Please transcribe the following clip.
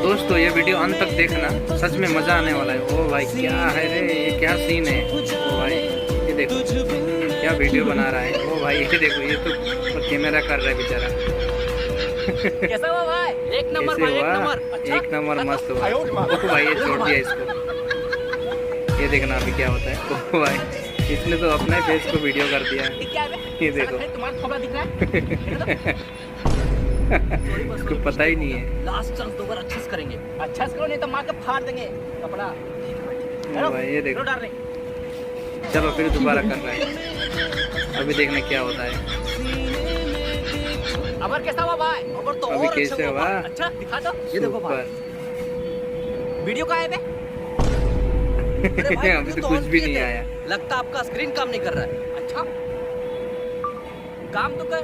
दोस्तों ये वीडियो अंत तक देखना, सच में मजा आने वाला है। ओ भाई क्या है रे, ये क्या सीन है। ओ भाई ये देखो क्या वीडियो बना रहा है। ओ भाई ये देखो, ये तो कैमरा कर रहा है बेचारा। कैसा हुआ भाई? एक नंबर भाई, एक नंबर। अच्छा? एक नंबर मस्त हुआ। ओ भाई ये छोड़ दिया इसको। ये देखना अभी क्या होता है। ओ भाई इसने तो अपने फेस को वीडियो कर दिया। ये देखो तुम्हारा थोबड़ा दिख रहा है। उसको पता ही नहीं है। लास्ट चांस दो बार अच्छे से करेंगे। अच्छा से करो नहीं तो मार के फाड़ देंगे कपड़ा। ओ भाई ये देखो, चलो फिर दोबारा कर रहा है। अभी देखना क्या होता है। अबर कैसा हुआ भाई? अबर तो अभी और कैसे अच्छा हुआ? अच्छा दिखा दो। ये देखो भाई, वीडियो कहाँ है बे? अरे भाई अभी तो कुछ भी नहीं आया। लगता आपका स्क्रीन काम नहीं कर रहा है। अच्छा काम तो कर।